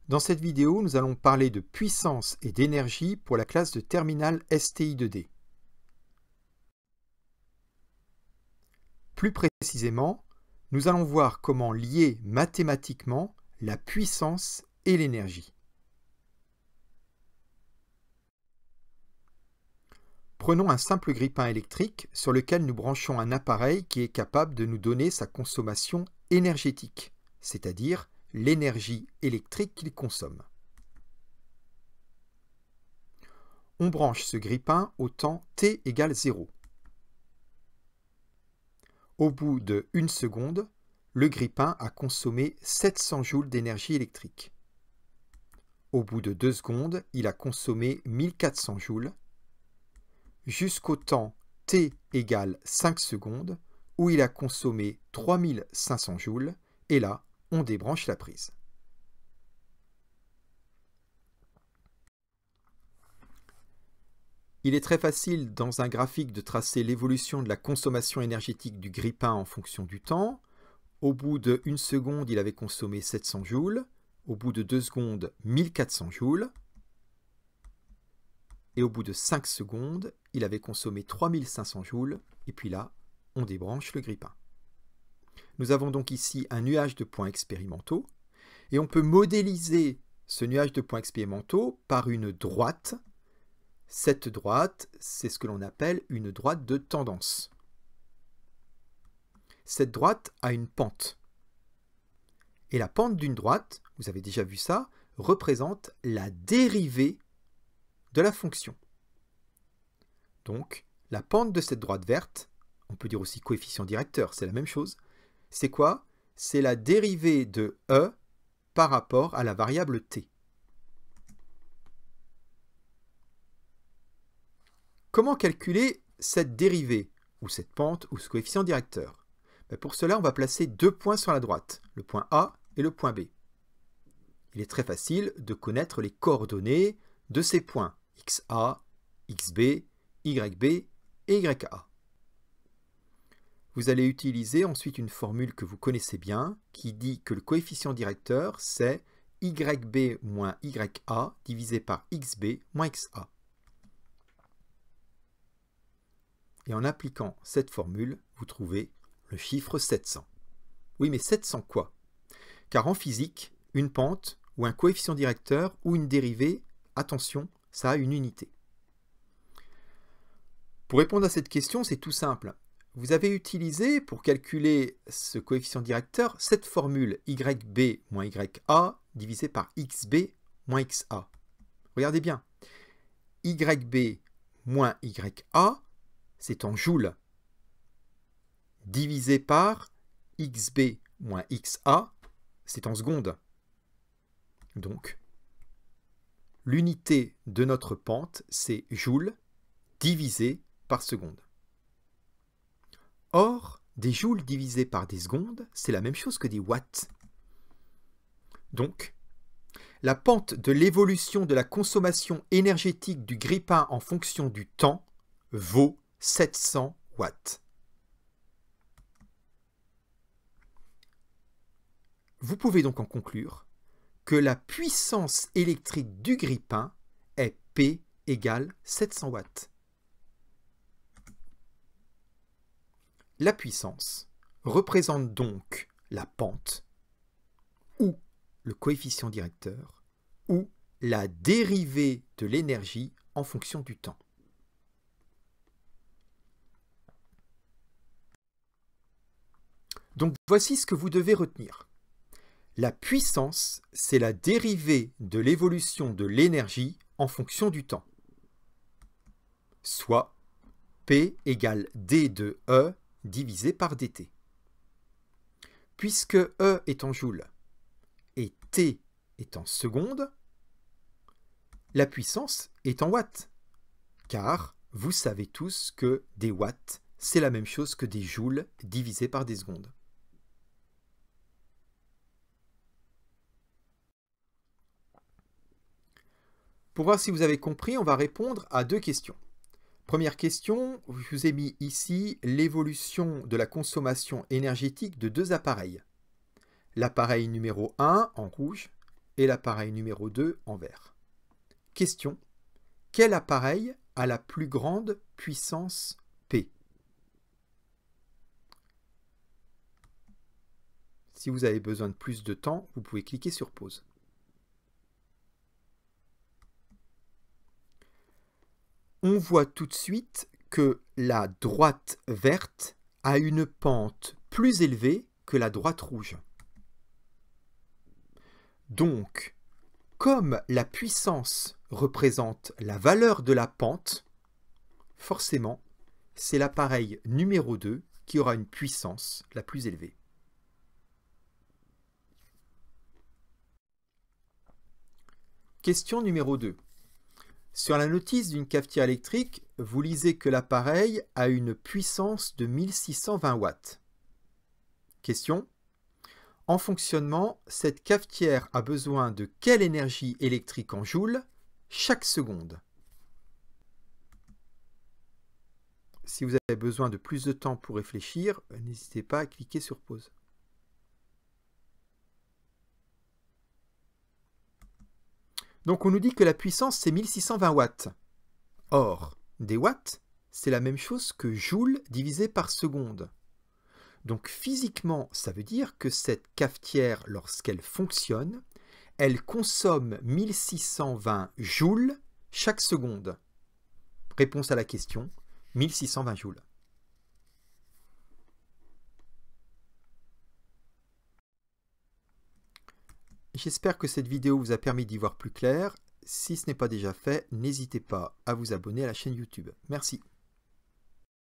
Dans cette vidéo, nous allons parler de puissance et d'énergie pour la classe de terminale STI2D. Plus précisément, nous allons voir comment lier mathématiquement la puissance et l'énergie. Prenons un simple grille-pain électrique sur lequel nous branchons un appareil qui est capable de nous donner sa consommation énergétique, c'est-à-dire l'énergie électrique qu'il consomme. On branche ce grille-pain au temps t égale 0. Au bout de 1 seconde, le grille-pain a consommé 700 joules d'énergie électrique. Au bout de 2 secondes, il a consommé 1400 joules, jusqu'au temps t égale 5 secondes, où il a consommé 3500 joules, et là, on débranche la prise. Il est très facile dans un graphique de tracer l'évolution de la consommation énergétique du grille-pain en fonction du temps. Au bout de 1 seconde, il avait consommé 700 joules. Au bout de 2 secondes, 1400 joules. Et au bout de 5 secondes, il avait consommé 3500 joules. Et puis là, on débranche le grille-pain. Nous avons donc ici un nuage de points expérimentaux. Et on peut modéliser ce nuage de points expérimentaux par une droite. Cette droite, c'est ce que l'on appelle une droite de tendance. Cette droite a une pente. Et la pente d'une droite, vous avez déjà vu ça, représente la dérivée de la fonction. Donc, la pente de cette droite verte, on peut dire aussi coefficient directeur, c'est la même chose, c'est quoi? C'est la dérivée de E par rapport à la variable t. Comment calculer cette dérivée, ou cette pente, ou ce coefficient directeur? Pour cela, on va placer 2 points sur la droite, le point A et le point B. Il est très facile de connaître les coordonnées de ces points, XA, XB, YB et YA. Vous allez utiliser ensuite une formule que vous connaissez bien, qui dit que le coefficient directeur, c'est YB moins YA divisé par XB moins XA. Et en appliquant cette formule, vous trouvez le chiffre 700. Oui, mais 700 quoi? Car en physique, une pente ou un coefficient directeur ou une dérivée, attention, ça a une unité. Pour répondre à cette question, c'est tout simple. Vous avez utilisé, pour calculer ce coefficient directeur, cette formule YB moins YA divisé par XB moins XA. Regardez bien. YB moins YA, c'est en joules, divisé par XB moins XA, c'est en secondes. Donc, l'unité de notre pente, c'est joules divisé par seconde. Or, des joules divisés par des secondes, c'est la même chose que des watts. Donc, la pente de l'évolution de la consommation énergétique du grille-pain en fonction du temps vaut 700 watts. Vous pouvez donc en conclure que la puissance électrique du grille-pain est P égale 700 watts. La puissance représente donc la pente, ou le coefficient directeur, ou la dérivée de l'énergie en fonction du temps. Donc voici ce que vous devez retenir. La puissance, c'est la dérivée de l'évolution de l'énergie en fonction du temps, soit P égale D de E divisé par dt. Puisque E est en joules et T est en secondes, la puissance est en watts, car vous savez tous que des watts, c'est la même chose que des joules divisés par des secondes. Pour voir si vous avez compris, on va répondre à 2 questions. Première question, je vous ai mis ici l'évolution de la consommation énergétique de 2 appareils. L'appareil numéro 1 en rouge et l'appareil numéro 2 en vert. Question. Quel appareil a la plus grande puissance P? Si vous avez besoin de plus de temps, vous pouvez cliquer sur pause. On voit tout de suite que la droite verte a une pente plus élevée que la droite rouge. Donc, comme la puissance représente la valeur de la pente, forcément, c'est l'appareil numéro 2 qui aura une puissance la plus élevée. Question numéro 2. Sur la notice d'une cafetière électrique, vous lisez que l'appareil a une puissance de 1620 watts. Question. En fonctionnement, cette cafetière a besoin de quelle énergie électrique en joules chaque seconde? Si vous avez besoin de plus de temps pour réfléchir, n'hésitez pas à cliquer sur pause. Donc on nous dit que la puissance c'est 1620 watts. Or, des watts, c'est la même chose que joule divisé par seconde. Donc physiquement, ça veut dire que cette cafetière, lorsqu'elle fonctionne, elle consomme 1620 joules chaque seconde. Réponse à la question, 1620 joules. J'espère que cette vidéo vous a permis d'y voir plus clair. Si ce n'est pas déjà fait, n'hésitez pas à vous abonner à la chaîne YouTube. Merci.